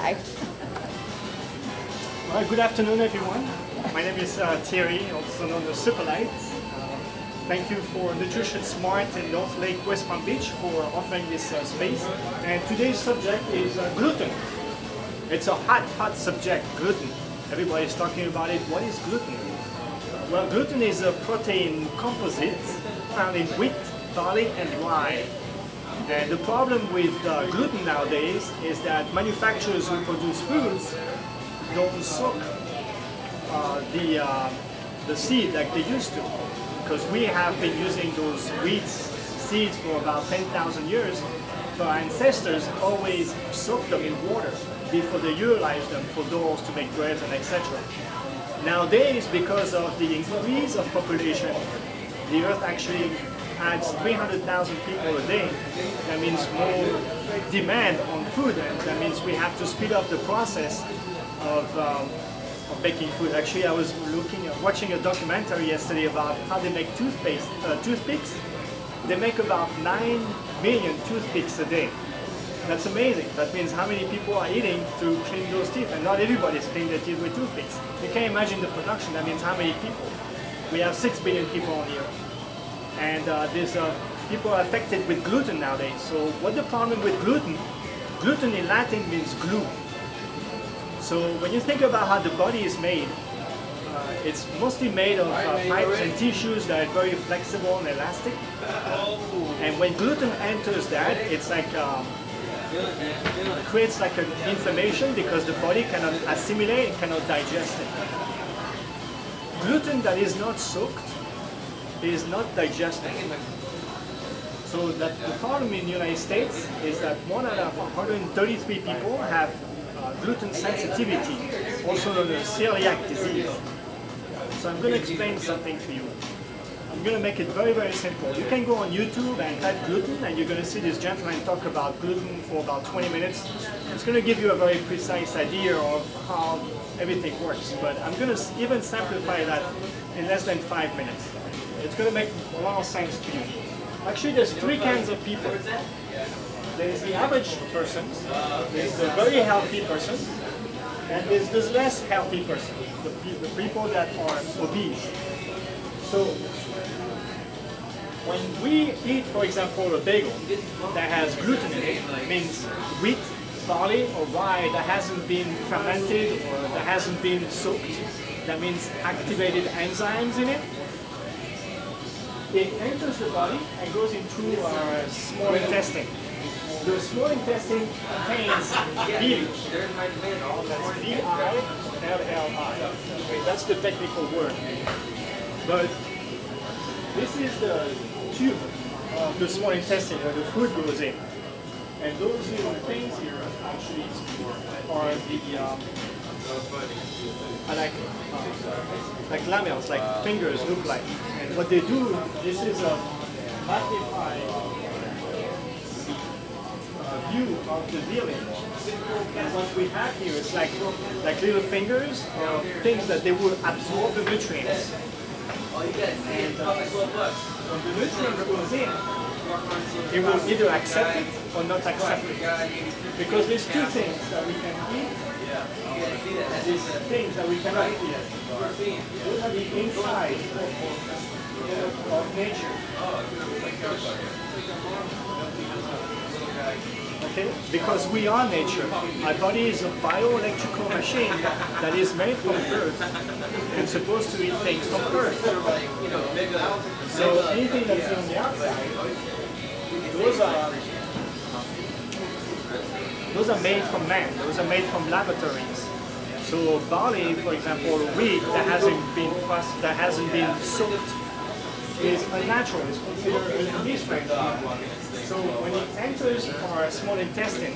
guy. Well, good afternoon, everyone. My name is Thierry, also known as Superlight. Thank you for Nutrition Smart in North Lake, West Palm Beach for offering this space. And today's subject is gluten. It's a hot subject, gluten. Everybody's talking about it. What is gluten? Well, gluten is a protein composite found in wheat, barley, and rye. And the problem with gluten nowadays is that manufacturers who produce foods don't soak the seed like they used to. Because we have been using those wheat seeds for about 10,000 years, but our ancestors always soaked them in water before they utilized them for doughs to make breads and etc. Nowadays, because of the increase of population, the earth actually adds 300,000 people a day. That means more demand on food, and that means we have to speed up the process of making food. Actually, I was watching a documentary yesterday about how they make toothpicks. They make about 9 million toothpicks a day. That's amazing. That means how many people are eating to clean those teeth, and not everybody's cleaning their teeth with toothpicks. You can't imagine the production. That means how many people. We have 6 billion people on the earth, and there's people are affected with gluten nowadays. So what's the problem with gluten? Gluten in Latin means glue. So when you think about how the body is made, it's mostly made of pipes and tissues that are very flexible and elastic. And when gluten enters that, it's like creates like an inflammation because the body cannot assimilate, cannot digest it. Gluten that is not soaked is not digested. So that the problem in the United States is that 1 out of 133 people have gluten sensitivity, also known as celiac disease. So I'm going to explain something to you. I'm going to make it very, very simple. You can go on YouTube and type gluten, and you're going to see this gentleman talk about gluten for about 20 minutes. It's going to give you a very precise idea of how everything works, but I'm going to even simplify that in less than 5 minutes. It's going to make a lot of sense to you. Actually, there's 3 kinds of people. There's the average person, there's the very healthy person, and there's the less healthy person, the people that are obese. So when we eat, for example, a bagel that has gluten in it, means wheat, barley, or rye that hasn't been fermented or that hasn't been soaked, that means activated enzymes in it, it enters the body and goes into our small intestine. The small intestine contains villi. That's V-I-L-L-I. That's the technical word. But this is the tube of the small intestine where the food goes in. And those little things here actually are like lamelles, like fingers look like. And what they do, this is a magnified view of the villi. And what we have here is like little fingers or things that they will absorb the nutrients. And when the nutrient goes in, it will either accept it or not accept it. Because there's 2 things that we can eat. These things that we cannot eat. Those are the inside of nature. Okay? Because we are nature. Our body is a bioelectrical machine that is made from earth and supposed to eat things from earth. So anything that's on the outside, those are made from man. Those are made from laboratories. So barley, for example, wheat that hasn't been soaked is unnatural. It's considered a mystery. So when it enters our small intestine,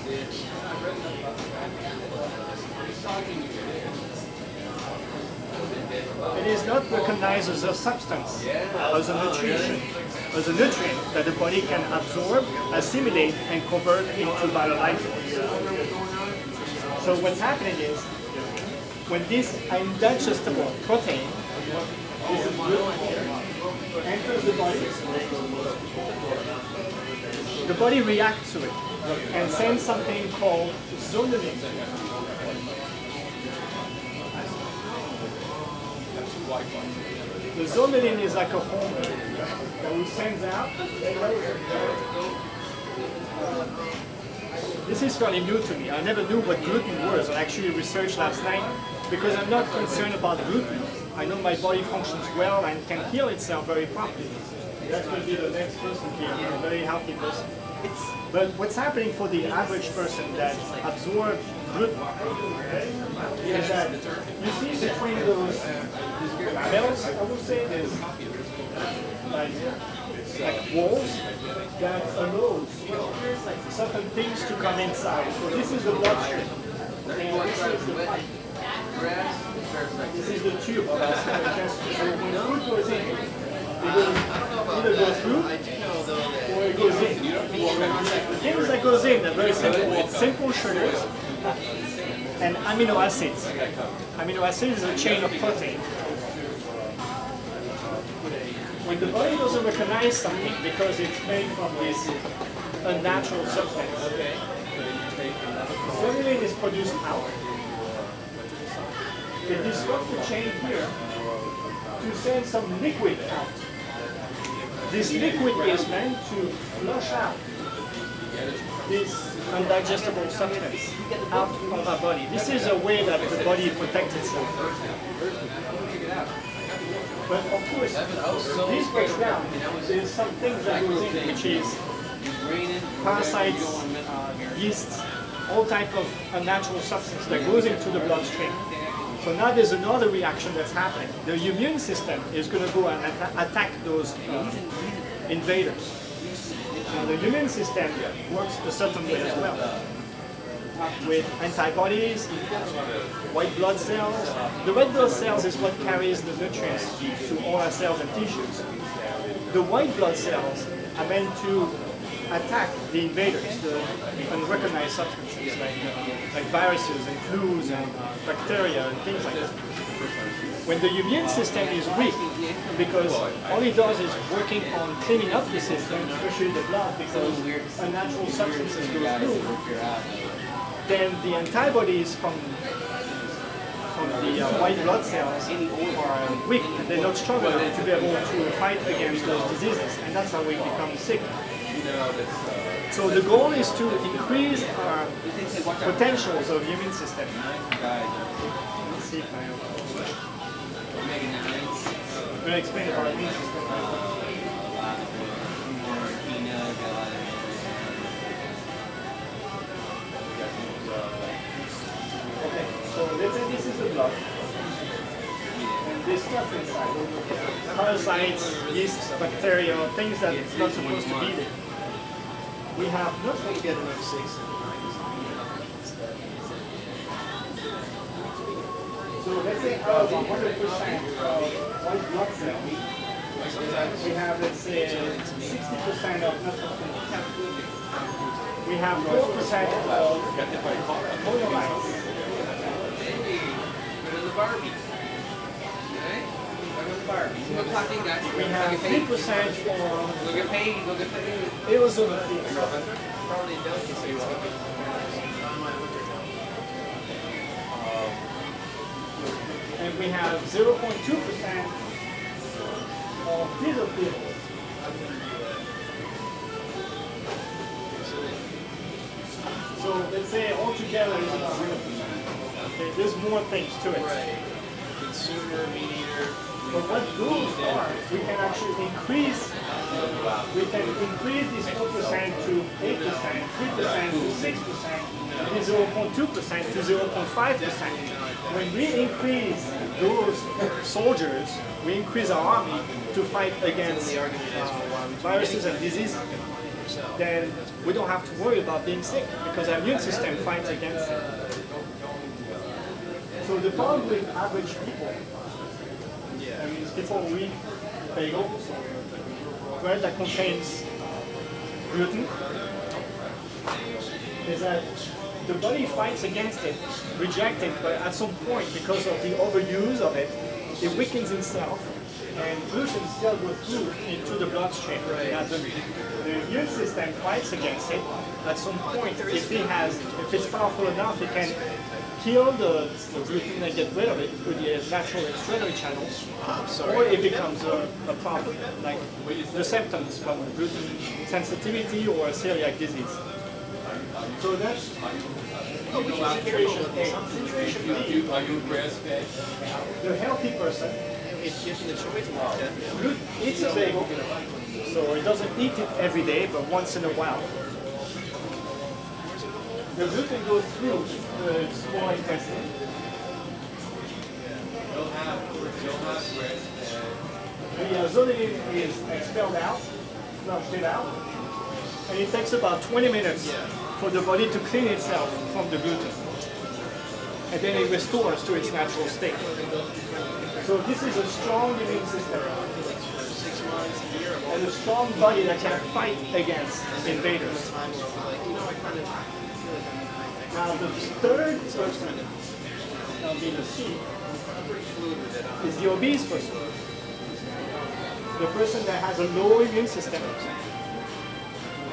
it is not recognized as a substance, as a nutrient that the body can absorb, assimilate, and convert into biolifeforms. So what's happening is, when this indigestible protein, this is enters the body, the body reacts to it and sends something called zonulin. The zonulin is like a hormone that we send out. This is fairly new to me. I never knew what gluten was. I actually researched last night because I'm not concerned about gluten. I know my body functions well and can heal itself very properly. That will be the next person here, a very healthy person. But what's happening for the average person that absorbs gluten is that you see between those bells, I would say, there's like walls that allows certain things to come inside. So this is the bloodstream, and this is the tube of our small intestine. So when food goes in, it either goes through or it goes in. The things that goes in are very simple. It's simple sugars and amino acids. Amino acids is a chain of protein. When the body doesn't recognize something because it's made from this unnatural substance, zonulin is produced out. It disrupts the chain here to send some liquid out. This liquid is meant to flush out this undigestible substance out of our body. This is a way that the body protects itself. But of course, this breaks down. There's some things that goes in, which is parasites, yeasts, all type of unnatural substance that goes into the bloodstream. So now there's another reaction that's happening. The immune system is going to go and attack those invaders. Now the immune system works a certain way as well, with antibodies, white blood cells. The red blood cells is what carries the nutrients to all our cells and tissues. The white blood cells are meant to attack the invaders, the unrecognized substances like viruses and flus and bacteria and things like that. When the immune system is weak, because all it does is working on cleaning up the system, especially the blood, because unnatural substances go through, then the antibodies from the white blood cells are weak and they're not strong enough to be able to fight against those diseases, and that's how we become sick. So the goal is to increase our potentials of the immune system. Let's see if I'm going to explain about the immune system. Okay, so let's say this is the blood. And this stuff inside. Parasites, yeast, bacteria, things that it's not supposed to be there. We have not going to get enough 6. So let's say out of 100% of white blood cells, we have, let's say, 60% of neutrophils. We have 4% of monocytes. We have 3% for eosinophils. And we have 0.2% of basophils. So let's say altogether it's about 0%. Okay, there's more things to it. Consumer, meat eater. But what those are, we can actually increase this 4% to 8%, 3% to 6%, and 0.2% to 0.5%. When we increase those soldiers, we increase our army to fight against viruses and diseases, then we don't have to worry about being sick because our immune system fights against it. So the problem with average people, I mean, people who eat bagels, bread that contains gluten, is that the body fights against it, rejects it, but at some point, because of the overuse of it, it weakens itself and gluten still goes through into the bloodstream. Now the immune system fights against it. At some point, if it's powerful enough, it can kill the gluten and get rid of it through the natural excretory channels, or it becomes a problem, like the symptoms from gluten sensitivity or celiac disease. So that's situation A. Situation B, Are you grass-fed? the healthy person It's given the choice. eats a bagel, so it doesn't eat it every day, but once in a while. The gluten goes through the small intestine. You'll have grass-fed. The zoline is expelled out, flushed it out, and it takes about 20 minutes for the body to clean itself from the gluten. And then it restores to its natural state. So this is a strong immune system and a strong body that can fight against invaders. Now the third person, that'll be the C, is the obese person. The person that has a low immune system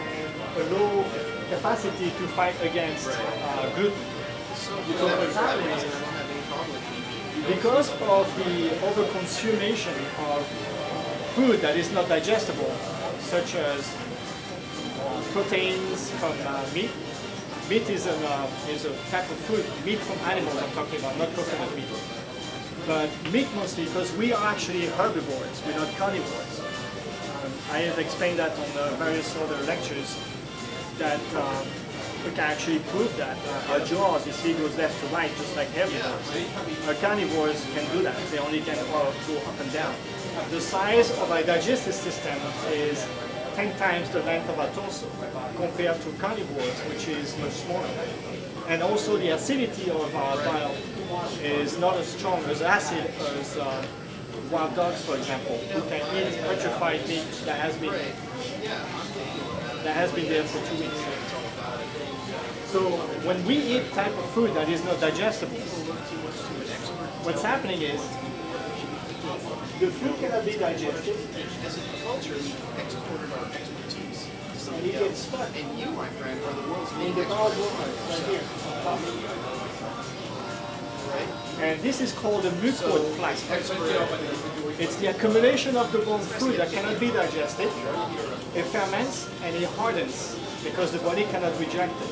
and a low capacity to fight against gluten. Because what's happening is, because of the overconsumption of food that is not digestible, such as proteins from meat. Meat is a type of food, meat from animals I'm talking about, not coconut meat. But meat mostly, because we are actually herbivores, we're not carnivores. I have explained that on various other lectures, that we can actually prove that our jaws, you see, goes left to right, just like herbivores. Our carnivores can do that. They only can go up and down. The size of our digestive system is 10 times the length of our torso compared to carnivores, which is much smaller. And also the acidity of our bile is not as strong as acid as wild dogs, for example, who can eat petrified meat that has been there for 2 weeks. So when we eat type of food that is not digestible, what's happening is the food cannot be digested. As a culture, we exported our expertise to And somebody it gets else. stuck And you, my friend, are the world's in leading the bowel expert. movement right here. Right? And this is called a mucoid plaque. Expert. It's the accumulation of the wrong food that cannot be digested. It ferments and it hardens because the body cannot reject it.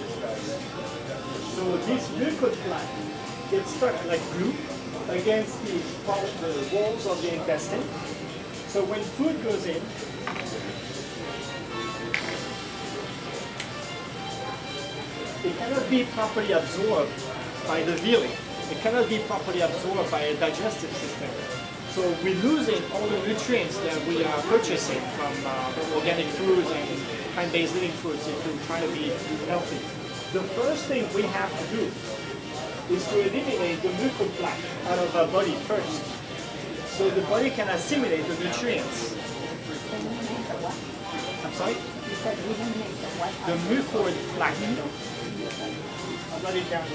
So this mucoid plaque gets stuck like glue against the walls of the intestine. So when food goes in, it cannot be properly absorbed by the villi. It cannot be properly absorbed by a digestive system. So we're losing all the nutrients that we are purchasing from organic foods and plant-based living foods if we're trying to be healthy. The first thing we have to do is to eliminate the mucoid plaque out of our body first, so the body can assimilate the nutrients. I'm sorry? You said eliminate the what? The mucoid plaque. I'll write it down.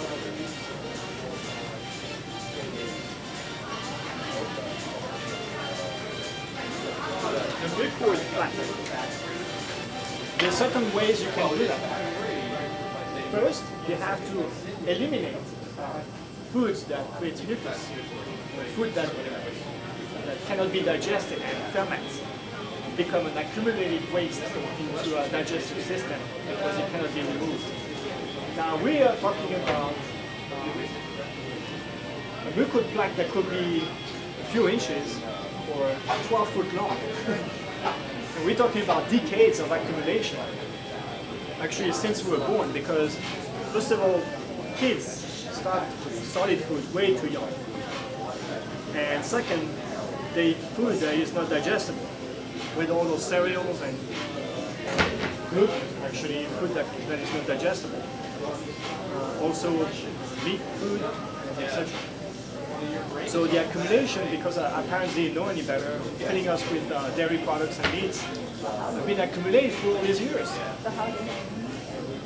The mucoid plaque. There are certain ways you can do that. First, you have to eliminate foods that create mucus, food that cannot be digested and ferments, become an accumulated waste into our digestive system because it cannot be removed. Now we are talking about a mucoid plaque that could be a few inches or 12 foot long. And we're talking about decades of accumulation. Actually, since we were born, because first of all, kids start solid food way too young. And second, they eat food that is not digestible, with all those cereals and gluten, actually food that is not digestible. Also meat, food, etc. So the accumulation, because our parents didn't know any better, filling us with dairy products and meats, have been accumulated through all these years.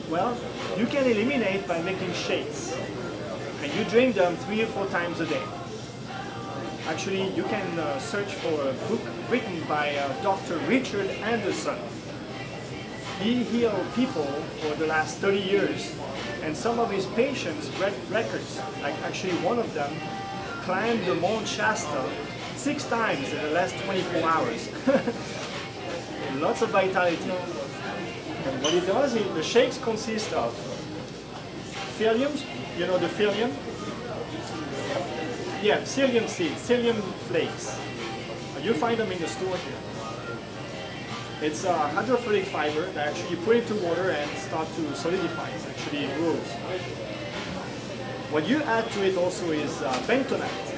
Well, you can eliminate by making shakes, and you drink them 3 or 4 times a day. Actually, you can search for a book written by Dr. Richard Anderson. He healed people for the last 30 years, and some of his patients break records. Like actually one of them climbed the Mount Shasta 6 times in the last 24 hours. Lots of vitality. And what he does, the shakes consist of psyllium, you know the psyllium? Yeah, psyllium seeds, psyllium flakes. You find them in the store here. It's a hydrophilic fiber that actually you put into water and start to solidify. It actually grows. What you add to it also is bentonite,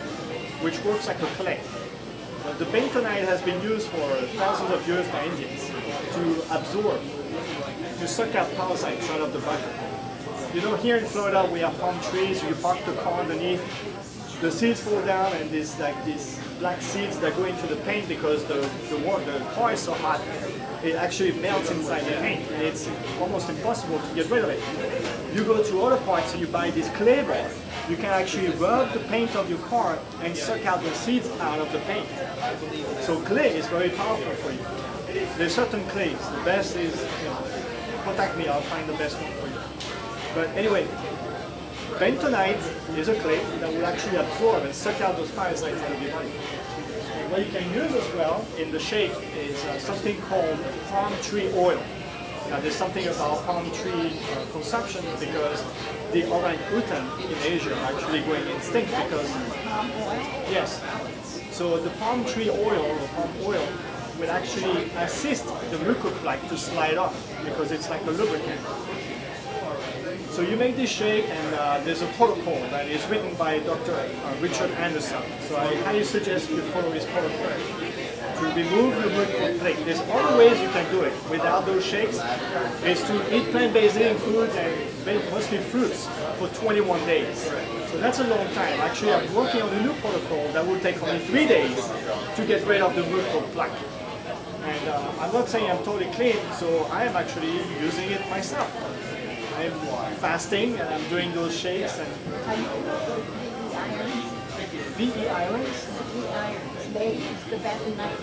which works like a clay. But the bentonite has been used for thousands of years by Indians to absorb, to suck out parasites out of the body. You know, here in Florida we have palm trees. You park the car underneath. The seeds fall down, and there's like these black seeds that go into the paint because the car is so hot, it actually melts inside the paint, and it's almost impossible to get rid of it. You go to other parts and you buy this clay bar. You can actually rub the paint of your car and suck out the seeds out of the paint. So clay is very powerful for you. There's certain clays. The best is, you know, contact me, I'll find the best one for you. But anyway, bentonite is a clay that will actually absorb and suck out those parasites out of your body. And what you can use as well in the shake is something called palm tree oil. Now there's something about palm tree consumption because the orang-utan in Asia are actually going extinct because, yes, so the palm tree oil or palm oil will actually assist the mucoplaque to slide off because it's like a lubricant. So you make this shake, and there's a protocol that is written by Dr. Richard Anderson. So I highly suggest you follow his protocol. To remove the mucoplaque, there's other ways you can do it without those shakes, is to eat plant-based eating foods and mostly fruits for 21 days. So that's a long time. Actually, I'm working on a new protocol that will take only 3 days to get rid of the mucoplaque. And I'm not saying I'm totally clean, so I am actually using it myself. I'm fasting and I'm doing those shakes. And VE irons? VE irons. They use the bentonite.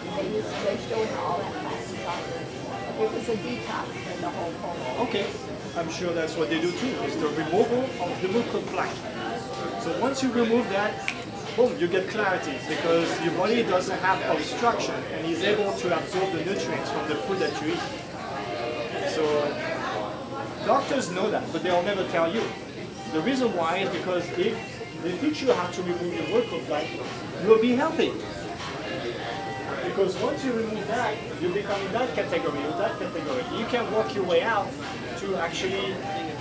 They showed all that fast stuff. It was a detox for the whole whole. Okay, I'm sure that's what they do too. It's the removal of the mucoplaque. So once you remove that, boom, you get clarity because your body doesn't have obstruction and is able to absorb the nutrients from the food that you eat. So doctors know that, but they'll never tell you. The reason why is because if they teach you how to remove your mucoplaque, you'll be healthy. Because once you remove that, you become in that category or that category. You can work your way out to actually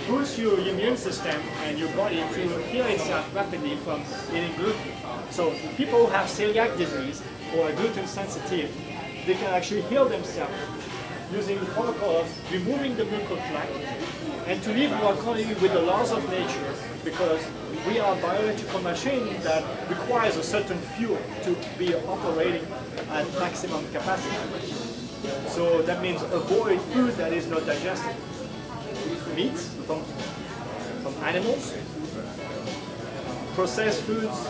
boost your immune system and your body to heal itself rapidly from eating gluten. So people who have celiac disease or are gluten sensitive, they can actually heal themselves using the protocol of removing the mucoplaque and to live more accordingly with the laws of nature, because we are a biological machine that requires a certain fuel to be operating at maximum capacity. So that means avoid food that is not digested. Meats from animals, processed foods,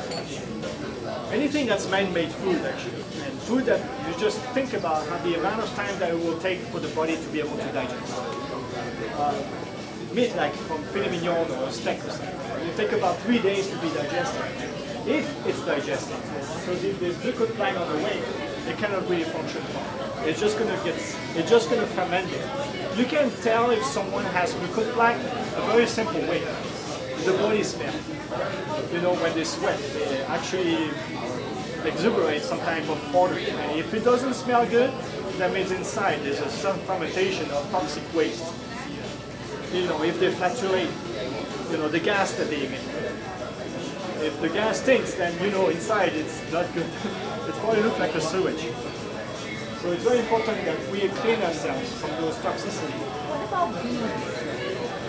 anything that's man-made food actually, and food that you just think about how the amount of time that it will take for the body to be able to digest. Meat like from filet mignon or a steak or something, it will take about 3 days to be digested, if it's digested. Because if there's mucoplaque on the way, it cannot really function well. It's just gonna ferment it. You can tell if someone has mucoplaque a very simple way. The body smell. You know, when they sweat, they actually exuberate some type of odor. And if it doesn't smell good, that means inside there's some fermentation of toxic waste. You know, if they flatulate, you know, the gas that they emit. If the gas stinks, then you know inside it's not good. It probably looks like a sewage. So it's very important that we clean ourselves from those toxicity. What about beans?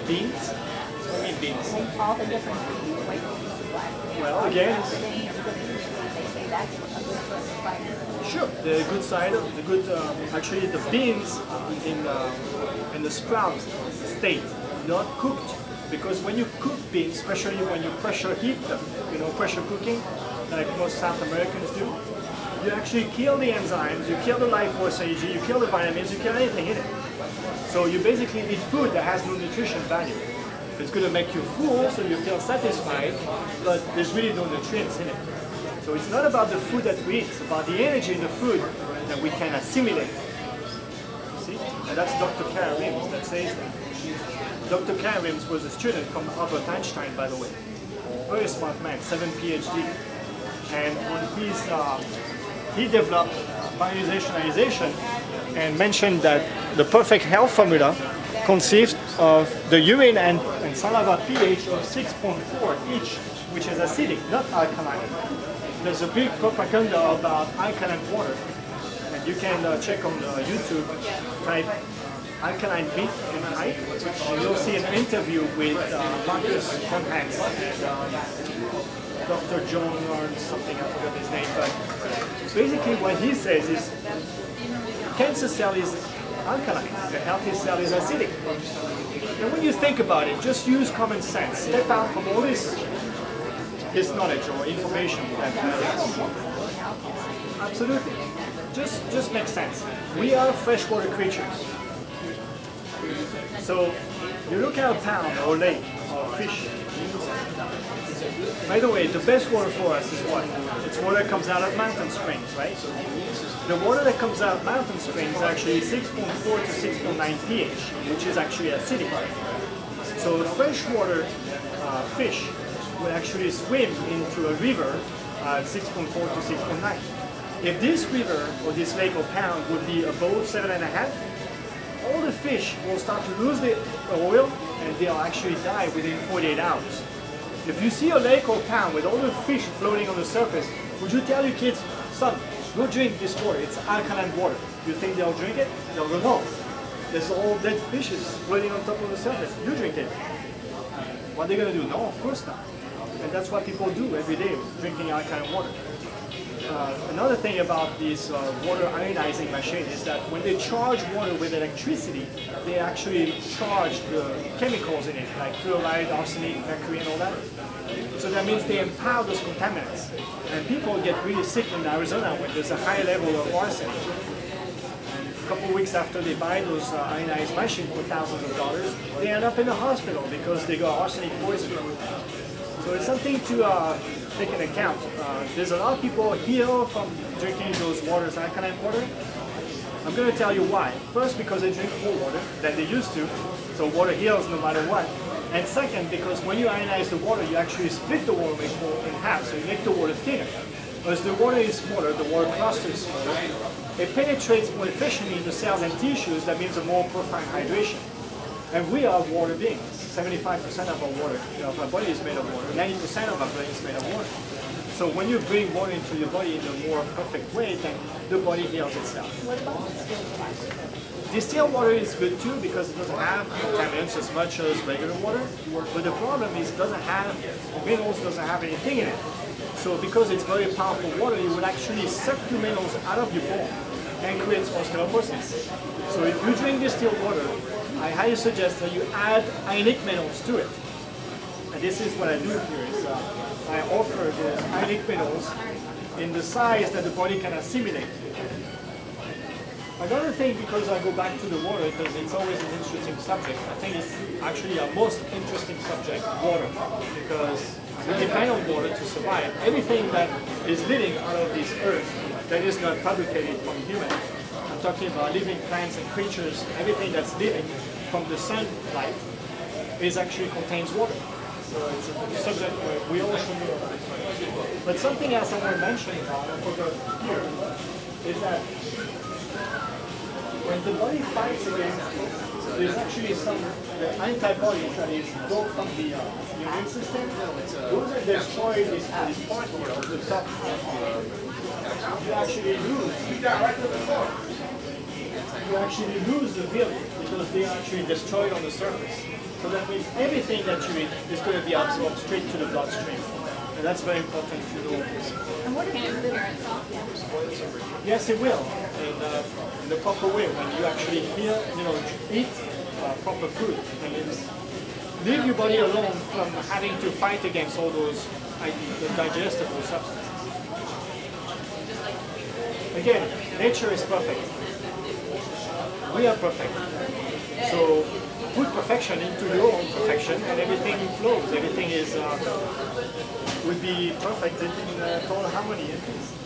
Beans? What do you mean beans? And all the different beans, white beans, black beans. Well, again, They say that's a good source of fiber. sure. The good side, the good, actually the beans in the sprout state, not cooked. Because when you cook beans, especially when you pressure heat them, you know, pressure cooking, like most South Americans do, you actually kill the enzymes, you kill the life force energy, you kill the vitamins, you kill anything in it. So you basically eat food that has no nutrition value. It's going to make you full, so you feel satisfied, but there's really no nutrients in it. So it's not about the food that we eat, it's about the energy in the food that we can assimilate. You see? And that's Dr. Thierry that says that. Dr. Thierry was a student from Albert Einstein, by the way. Very smart man, 7 PhD. And on his, he developed bioization and mentioned that the perfect health formula consists of the urine and saliva pH of 6.4 each, which is acidic, not alkaline. There's a big propaganda about alkaline water, and you can check on YouTube, type alkaline beef in height, and you'll see an interview with Marcus Conhans and Dr. John or something, I forgot his name, but basically what he says is cancer cell is alkaline, a healthy cell is acidic. And when you think about it, just use common sense. Step out from all this knowledge or information that absolutely. Just makes sense. We are freshwater creatures. So you look at a pond or lake or fish. By the way, the best water for us is what? It's water that comes out of mountain springs, right? The water that comes out of mountain springs is actually 6.4 to 6.9 pH, which is actually acidic. So freshwater fish will actually swim into a river at 6.4 to 6.9. If this river or this lake or pond would be above 7.5, all the fish will start to lose the oil and they'll actually die within 48 hours. If you see a lake or pond with all the fish floating on the surface, would you tell your kids, son, go drink this water, it's alkaline water. You think they'll drink it? They'll go, no. There's all dead fishes floating on top of the surface. You drink it. What are they going to do? No, of course not. And that's what people do every day, drinking alkaline water. Another thing about this water ionizing machine is that when they charge water with electricity, they actually charge the chemicals in it, like fluoride, arsenic, mercury, and all that. So that means they empower those contaminants. And people get really sick in Arizona when there's a high level of arsenic. And a couple of weeks after they buy those ionized machines for thousands of dollars, they end up in the hospital because they got arsenic poisoning. So it's something to take into account. There's a lot of people heal from drinking those waters, alkaline water. I'm going to tell you why. First, because they drink more water than they used to, so water heals no matter what. And second, because when you ionize the water, you actually split the water in half, so you make the water thinner. As the water is smaller, the water cluster is smaller, it penetrates more efficiently into cells and tissues. That means a more profound hydration. And we are water beings. 75% of our water, of our body is made of water. 90% of our brain is made of water. So when you bring water into your body in a more perfect way, then the body heals itself. What about distilled water? Distilled water is good too because it doesn't have contaminants as much as regular water. But the problem is it doesn't have minerals, doesn't have anything in it. So because it's very powerful water, you will actually suck the minerals out of your bone and create osteoporosis. So if you drink distilled water, I highly suggest that you add ionic minerals to it. And this is what I do here, is I offer the ionic minerals in the size that the body can assimilate. Another thing, because I go back to the water, because it's always an interesting subject, I think it's actually our most interesting subject, water, because we depend on water to survive. Everything that is living out of this earth that is not fabricated from human, I'm talking about living plants and creatures, everything that's living from the sunlight is actually contains water. So it's a subject where we all should know about it. But something else I want to mention here is that when the body fights against it, there's actually some antibodies that is built from the immune system. Those are destroyed this part here of the top. You actually lose the veil because they are actually destroyed on the surface. So that means everything that you eat is going to be absorbed straight to the bloodstream. And that's very important to know. And what if it lives? Yes, it will. In the proper way, when you actually eat proper food. And leave your body alone from having to fight against all those the digestible substances. Again, nature is perfect. We are perfect. So put perfection into your own perfection, and everything flows. Everything is would be perfect in total harmony and peace.